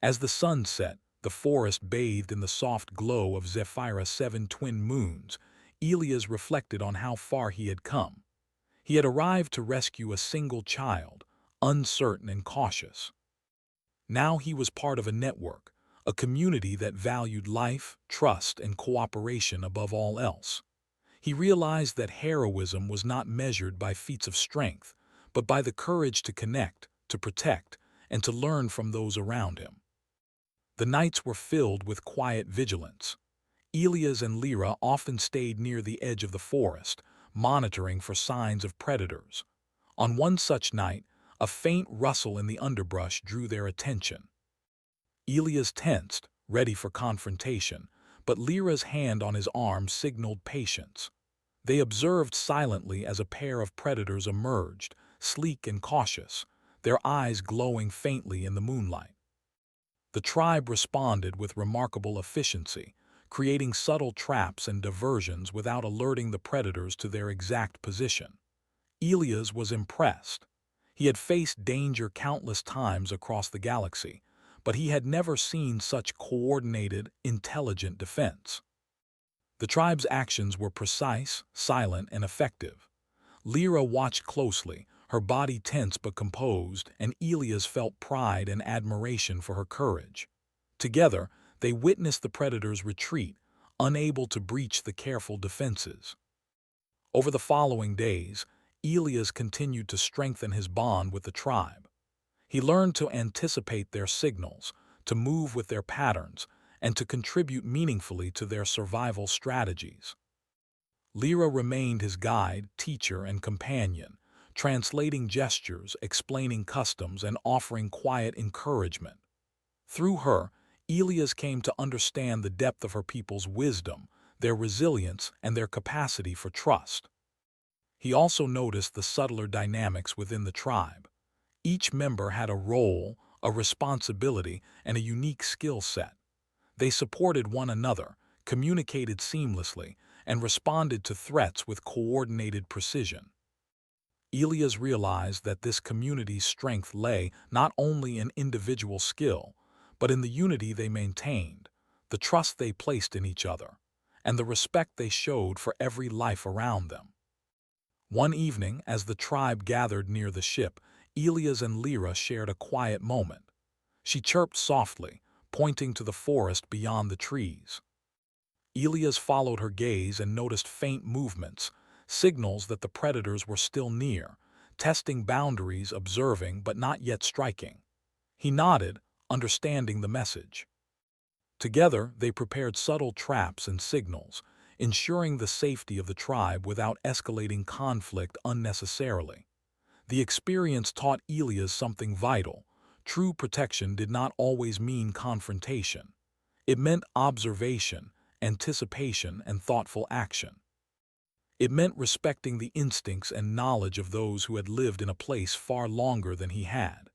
S1: As the sun set, the forest bathed in the soft glow of Zephyrus' 7 twin moons. Elias reflected on how far he had come. He had arrived to rescue a single child, uncertain and cautious. Now he was part of a network, a community that valued life, trust, and cooperation above all else. He realized that heroism was not measured by feats of strength, but by the courage to connect, to protect, and to learn from those around him. The nights were filled with quiet vigilance. Elias and Lyra often stayed near the edge of the forest, monitoring for signs of predators. On one such night, a faint rustle in the underbrush drew their attention. Elias tensed, ready for confrontation, but Lyra's hand on his arm signaled patience. They observed silently as a pair of predators emerged, sleek and cautious, their eyes glowing faintly in the moonlight. The tribe responded with remarkable efficiency, creating subtle traps and diversions without alerting the predators to their exact position. Elias was impressed. He had faced danger countless times across the galaxy, but he had never seen such coordinated, intelligent defense. The tribe's actions were precise, silent, and effective. Lyra watched closely, her body tense but composed, and Elias felt pride and admiration for her courage. Together, they witnessed the predators retreat, unable to breach the careful defenses. Over the following days, Elias continued to strengthen his bond with the tribe. He learned to anticipate their signals, to move with their patterns, and to contribute meaningfully to their survival strategies. Lyra remained his guide, teacher, and companion, translating gestures, explaining customs, and offering quiet encouragement. Through her, Elias came to understand the depth of her people's wisdom, their resilience, and their capacity for trust. He also noticed the subtler dynamics within the tribe. Each member had a role, a responsibility, and a unique skill set. They supported one another, communicated seamlessly, and responded to threats with coordinated precision. Elias realized that this community's strength lay not only in individual skill, but in the unity they maintained, the trust they placed in each other, and the respect they showed for every life around them. One evening, as the tribe gathered near the ship, Elias and Lyra shared a quiet moment. She chirped softly, pointing to the forest beyond the trees. Elias followed her gaze and noticed faint movements, signals that the predators were still near, testing boundaries, observing but not yet striking. He nodded, understanding the message. Together, they prepared subtle traps and signals, ensuring the safety of the tribe without escalating conflict unnecessarily. The experience taught Elias something vital. True protection did not always mean confrontation. It meant observation, anticipation, and thoughtful action. It meant respecting the instincts and knowledge of those who had lived in a place far longer than he had.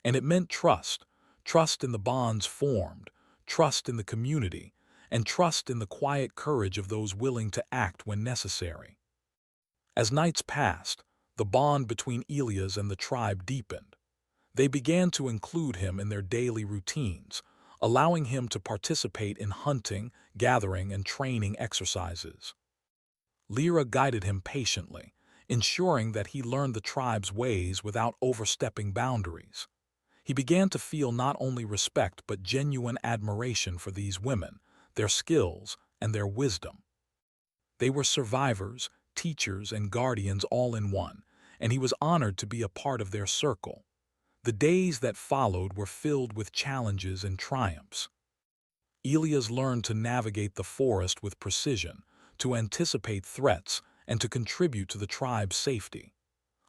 S1: And it meant trust, trust in the bonds formed, trust in the community, and trust in the quiet courage of those willing to act when necessary. As nights passed, the bond between Elias and the tribe deepened. They began to include him in their daily routines, allowing him to participate in hunting, gathering, and training exercises. Lyra guided him patiently, ensuring that he learned the tribe's ways without overstepping boundaries. He began to feel not only respect but genuine admiration for these women, their skills, and their wisdom. They were survivors, teachers, and guardians all in one, and he was honored to be a part of their circle. The days that followed were filled with challenges and triumphs. Elias learned to navigate the forest with precision, to anticipate threats, and to contribute to the tribe's safety.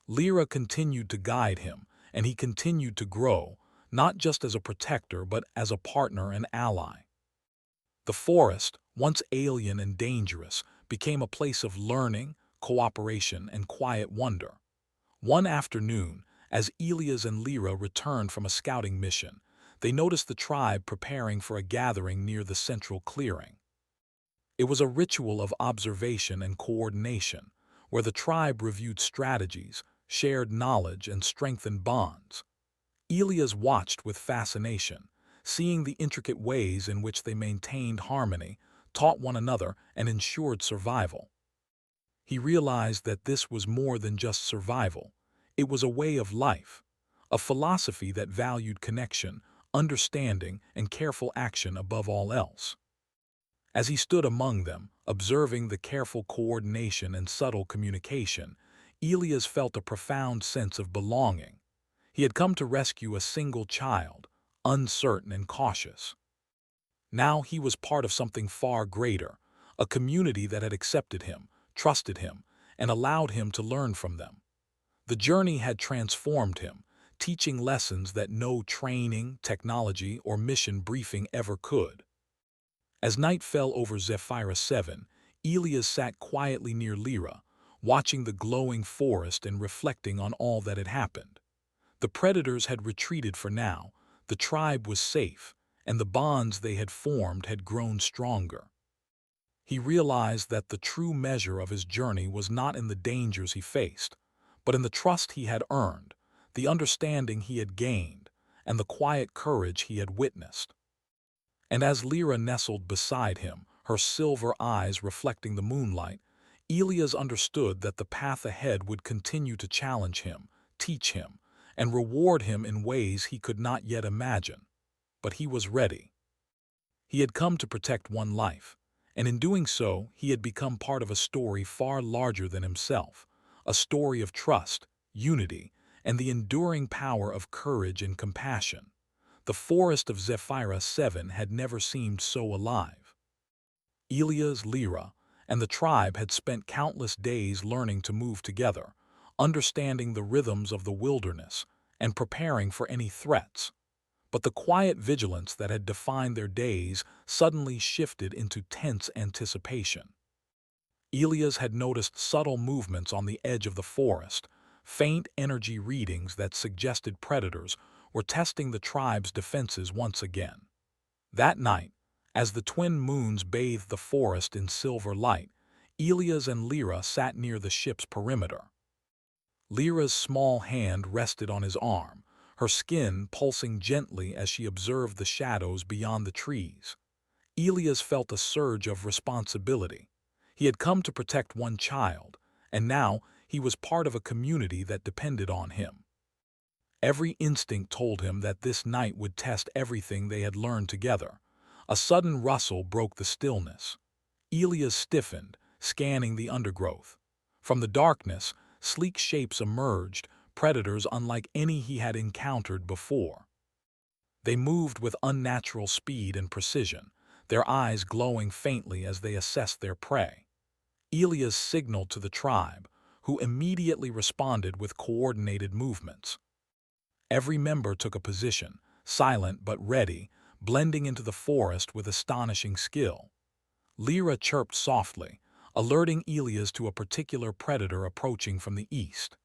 S1: Lyra continued to guide him, and he continued to grow, not just as a protector but as a partner and ally. The forest, once alien and dangerous, became a place of learning, cooperation, and quiet wonder. One afternoon, as Elias and Lyra returned from a scouting mission, they noticed the tribe preparing for a gathering near the central clearing. It was a ritual of observation and coordination, where the tribe reviewed strategies, shared knowledge, and strengthened bonds. Elias watched with fascination, seeing the intricate ways in which they maintained harmony, taught one another, and ensured survival. He realized that this was more than just survival. It was a way of life, a philosophy that valued connection, understanding, and careful action above all else. As he stood among them, observing the careful coordination and subtle communication, Elias felt a profound sense of belonging. He had come to rescue a single child, uncertain and cautious. Now he was part of something far greater, a community that had accepted him, trusted him, and allowed him to learn from them. The journey had transformed him, teaching lessons that no training, technology, or mission briefing ever could. As night fell over Zephyra 7, Elias sat quietly near Lyra, watching the glowing forest and reflecting on all that had happened. The predators had retreated for now, the tribe was safe, and the bonds they had formed had grown stronger. He realized that the true measure of his journey was not in the dangers he faced, but in the trust he had earned, the understanding he had gained, and the quiet courage he had witnessed. And as Lyra nestled beside him, her silver eyes reflecting the moonlight, Elias understood that the path ahead would continue to challenge him, teach him, and reward him in ways he could not yet imagine. But he was ready. He had come to protect one life, and in doing so, he had become part of a story far larger than himself, a story of trust, unity, and the enduring power of courage and compassion. The forest of Zephyra 7 had never seemed so alive. Elias, Lyra, and the tribe had spent countless days learning to move together, understanding the rhythms of the wilderness, and preparing for any threats. But the quiet vigilance that had defined their days suddenly shifted into tense anticipation. Elias had noticed subtle movements on the edge of the forest, faint energy readings that suggested predators were testing the tribe's defenses once again. That night, as the twin moons bathed the forest in silver light, Elias and Lyra sat near the ship's perimeter. Lyra's small hand rested on his arm, her skin pulsing gently as she observed the shadows beyond the trees. Elias felt a surge of responsibility. He had come to protect one child, and now he was part of a community that depended on him. Every instinct told him that this night would test everything they had learned together. A sudden rustle broke the stillness. Elias stiffened, scanning the undergrowth. From the darkness, sleek shapes emerged, predators unlike any he had encountered before. They moved with unnatural speed and precision, their eyes glowing faintly as they assessed their prey. Elias signaled to the tribe, who immediately responded with coordinated movements. Every member took a position, silent but ready, blending into the forest with astonishing skill. Lyra chirped softly, alerting Elias to a particular predator approaching from the east.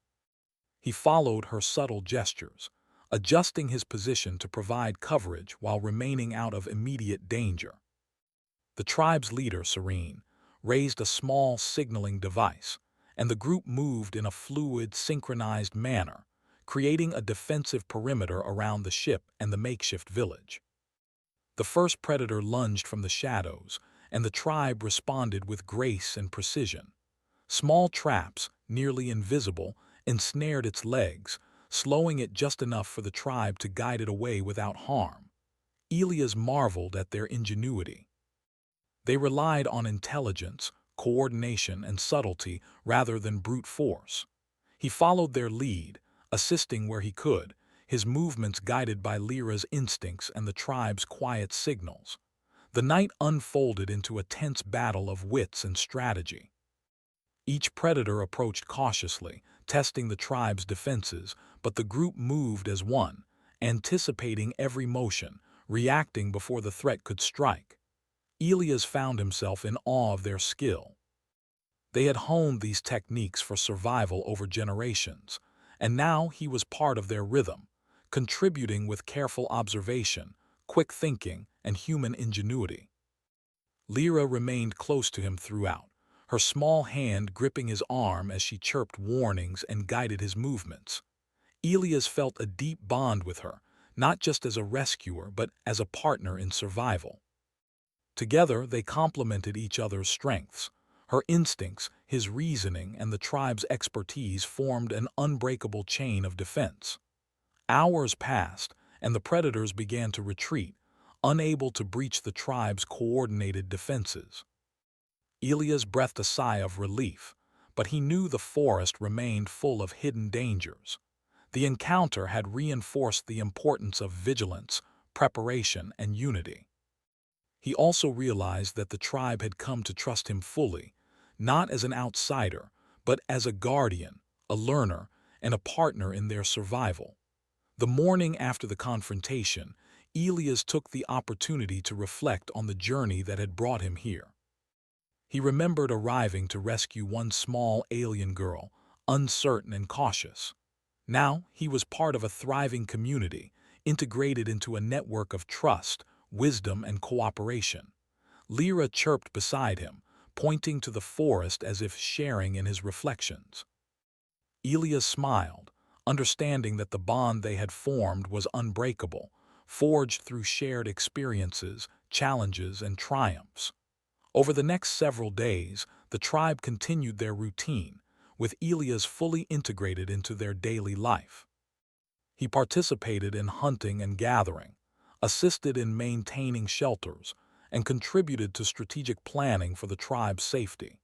S1: He followed her subtle gestures, adjusting his position to provide coverage while remaining out of immediate danger. The tribe's leader, Serene, raised a small signaling device, and the group moved in a fluid, synchronized manner, creating a defensive perimeter around the ship and the makeshift village. The first predator lunged from the shadows, and the tribe responded with grace and precision. Small traps, nearly invisible, ensnared its legs, slowing it just enough for the tribe to guide it away without harm. Elias marveled at their ingenuity. They relied on intelligence, coordination, and subtlety rather than brute force. He followed their lead, assisting where he could, his movements guided by Lyra's instincts and the tribe's quiet signals. The night unfolded into a tense battle of wits and strategy. Each predator approached cautiously, testing the tribe's defenses, but the group moved as one, anticipating every motion, reacting before the threat could strike. Elias found himself in awe of their skill. They had honed these techniques for survival over generations, and now he was part of their rhythm, contributing with careful observation, quick thinking, and human ingenuity. Lyra remained close to him throughout, her small hand gripping his arm as she chirped warnings and guided his movements. Elias felt a deep bond with her, not just as a rescuer but as a partner in survival. Together, they complemented each other's strengths. Her instincts, his reasoning, and the tribe's expertise formed an unbreakable chain of defense. Hours passed, and the predators began to retreat, unable to breach the tribe's coordinated defenses. Elias breathed a sigh of relief, but he knew the forest remained full of hidden dangers. The encounter had reinforced the importance of vigilance, preparation, and unity. He also realized that the tribe had come to trust him fully, not as an outsider, but as a guardian, a learner, and a partner in their survival. The morning after the confrontation, Elias took the opportunity to reflect on the journey that had brought him here. He remembered arriving to rescue one small alien girl, uncertain and cautious. Now he was part of a thriving community, integrated into a network of trust, wisdom, and cooperation. Lyra chirped beside him, pointing to the forest as if sharing in his reflections. Elias smiled, understanding that the bond they had formed was unbreakable, forged through shared experiences, challenges, and triumphs. Over the next several days, the tribe continued their routine, with Elias fully integrated into their daily life. He participated in hunting and gathering, assisted in maintaining shelters, and contributed to strategic planning for the tribe's safety.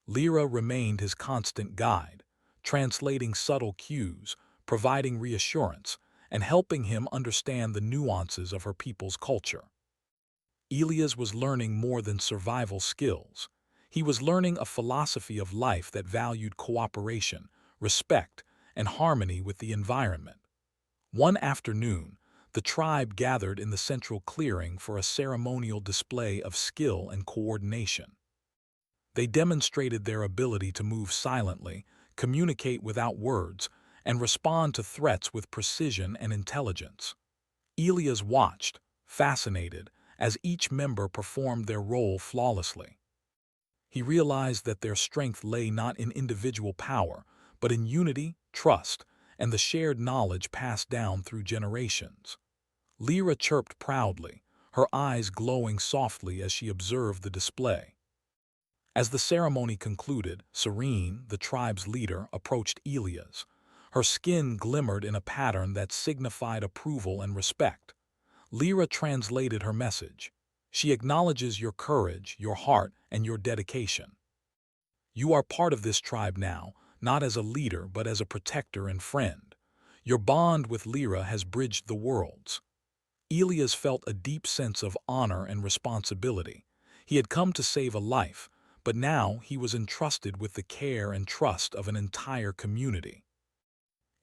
S1: Lyra remained his constant guide, translating subtle cues, providing reassurance, and helping him understand the nuances of her people's culture. Elias was learning more than survival skills. He was learning a philosophy of life that valued cooperation, respect, and harmony with the environment. One afternoon, the tribe gathered in the central clearing for a ceremonial display of skill and coordination. They demonstrated their ability to move silently, communicate without words, and respond to threats with precision and intelligence. Elias watched, fascinated, as each member performed their role flawlessly. He realized that their strength lay not in individual power, but in unity, trust, and the shared knowledge passed down through generations. Lyra chirped proudly, her eyes glowing softly as she observed the display. As the ceremony concluded, Serene, the tribe's leader, approached Elias. Her skin glimmered in a pattern that signified approval and respect. Lyra translated her message. She acknowledges your courage, your heart, and your dedication. You are part of this tribe now, not as a leader but as a protector and friend. Your bond with Lyra has bridged the worlds. Elias felt a deep sense of honor and responsibility. He had come to save a life, but now he was entrusted with the care and trust of an entire community.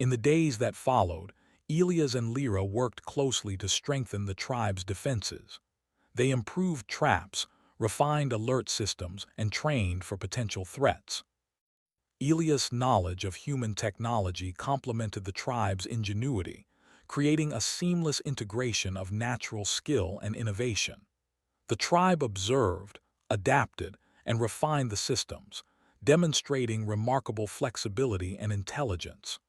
S1: In the days that followed, Elias and Lyra worked closely to strengthen the tribe's defenses. They improved traps, refined alert systems, and trained for potential threats. Elias' knowledge of human technology complemented the tribe's ingenuity, creating a seamless integration of natural skill and innovation. The tribe observed, adapted, and refined the systems, demonstrating remarkable flexibility and intelligence.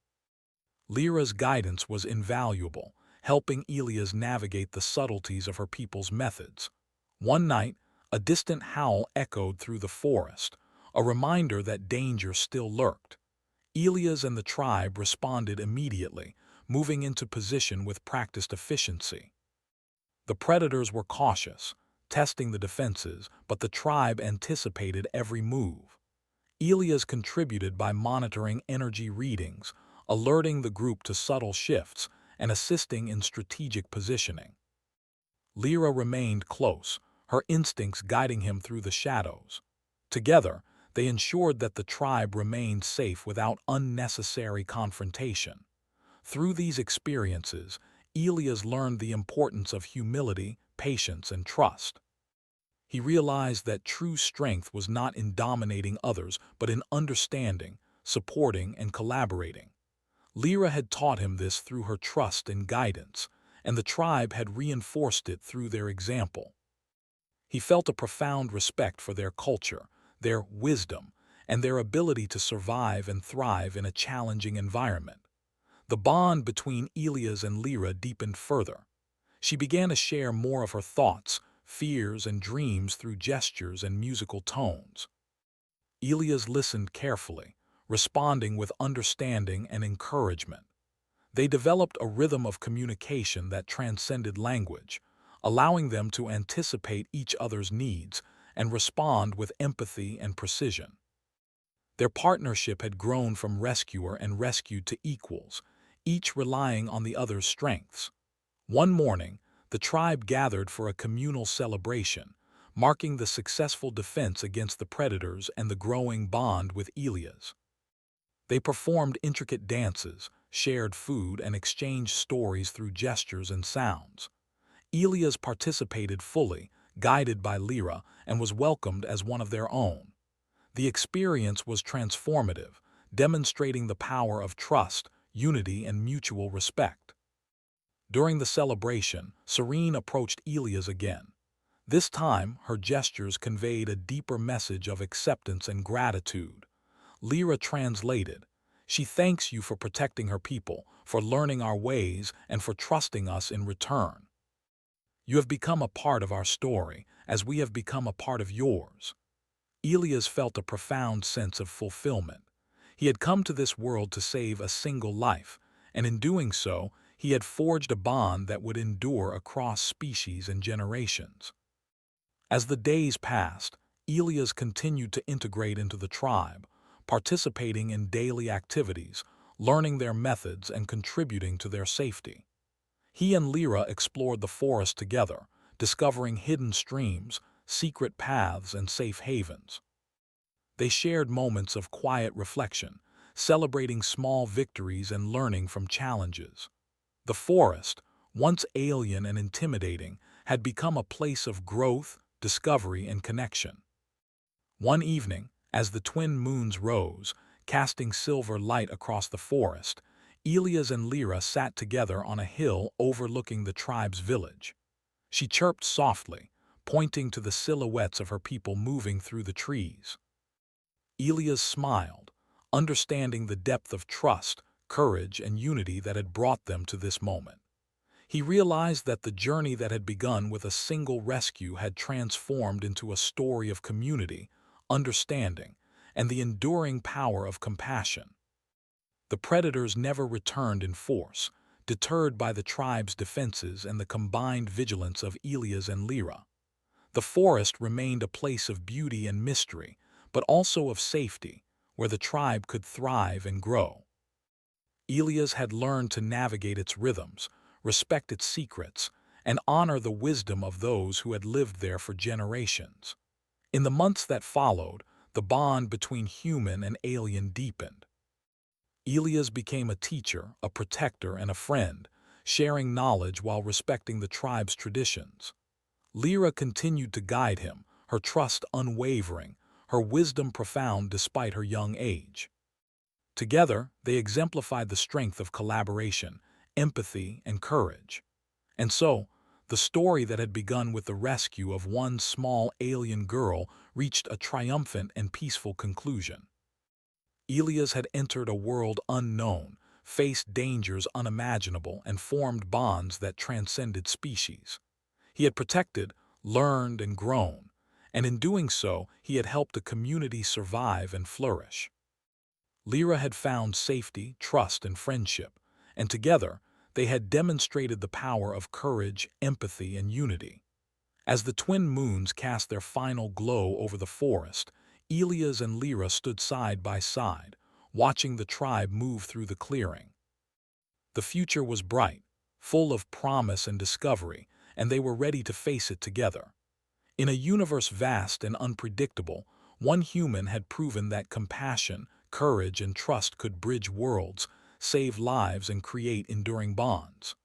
S1: Lyra's guidance was invaluable, helping Elias navigate the subtleties of her people's methods. One night, a distant howl echoed through the forest, a reminder that danger still lurked. Elias and the tribe responded immediately, moving into position with practiced efficiency. The predators were cautious, testing the defenses, but the tribe anticipated every move. Elias contributed by monitoring energy readings, alerting the group to subtle shifts, and assisting in strategic positioning. Lyra remained close, her instincts guiding him through the shadows. Together, they ensured that the tribe remained safe without unnecessary confrontation. Through these experiences, Elias learned the importance of humility, patience, and trust. He realized that true strength was not in dominating others, but in understanding, supporting, and collaborating. Lyra had taught him this through her trust and guidance, and the tribe had reinforced it through their example. He felt a profound respect for their culture, their wisdom, and their ability to survive and thrive in a challenging environment. The bond between Elias and Lyra deepened further. She began to share more of her thoughts, fears, and dreams through gestures and musical tones. Elias listened carefully, responding with understanding and encouragement. They developed a rhythm of communication that transcended language, allowing them to anticipate each other's needs and respond with empathy and precision. Their partnership had grown from rescuer and rescued to equals, each relying on the other's strengths. One morning, the tribe gathered for a communal celebration, marking the successful defense against the predators and the growing bond with Elias. They performed intricate dances, shared food, and exchanged stories through gestures and sounds. Elias participated fully, guided by Lyra, and was welcomed as one of their own. The experience was transformative, demonstrating the power of trust, unity, and mutual respect. During the celebration, Serene approached Elias again. This time, her gestures conveyed a deeper message of acceptance and gratitude. Lyra translated, "She thanks you for protecting her people, for learning our ways, and for trusting us in return. You have become a part of our story, as we have become a part of yours." Elias felt a profound sense of fulfillment. He had come to this world to save a single life, and in doing so, he had forged a bond that would endure across species and generations. As the days passed, Elias continued to integrate into the tribe, participating in daily activities, learning their methods, and contributing to their safety. He and Lyra explored the forest together, discovering hidden streams, secret paths, and safe havens. They shared moments of quiet reflection, celebrating small victories and learning from challenges. The forest, once alien and intimidating, had become a place of growth, discovery, and connection. One evening, as the twin moons rose, casting silver light across the forest, Elias and Lyra sat together on a hill overlooking the tribe's village. She chirped softly, pointing to the silhouettes of her people moving through the trees. Elias smiled, understanding the depth of trust, courage, and unity that had brought them to this moment. He realized that the journey that had begun with a single rescue had transformed into a story of community, understanding, and the enduring power of compassion. The predators never returned in force, deterred by the tribe's defenses and the combined vigilance of Elias and Lyra. The forest remained a place of beauty and mystery, but also of safety, where the tribe could thrive and grow. Elias had learned to navigate its rhythms, respect its secrets, and honor the wisdom of those who had lived there for generations. In the months that followed, the bond between human and alien deepened. Elias became a teacher, a protector, and a friend, sharing knowledge while respecting the tribe's traditions. Lyra continued to guide him, her trust unwavering, her wisdom profound despite her young age. Together, they exemplified the strength of collaboration, empathy, and courage. And so, the story that had begun with the rescue of one small alien girl reached a triumphant and peaceful conclusion. Elias had entered a world unknown, faced dangers unimaginable, and formed bonds that transcended species. He had protected, learned, and grown, and in doing so, he had helped a community survive and flourish. Lyra had found safety, trust, and friendship, and together, they had demonstrated the power of courage, empathy, and unity. As the twin moons cast their final glow over the forest, Elias and Lyra stood side by side, watching the tribe move through the clearing. The future was bright, full of promise and discovery, and they were ready to face it together. In a universe vast and unpredictable, one human had proven that compassion, courage, and trust could bridge worlds, save lives, and create enduring bonds.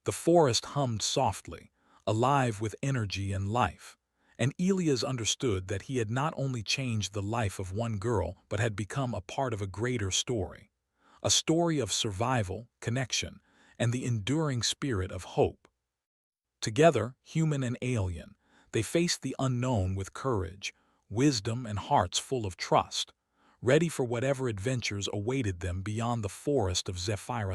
S1: The forest hummed softly, alive with energy and life, and Elias understood that he had not only changed the life of one girl but had become a part of a greater story, a story of survival, connection, and the enduring spirit of hope. Together, human and alien, they faced the unknown with courage, wisdom, and hearts full of trust, ready for whatever adventures awaited them beyond the forest of Sci-Fi.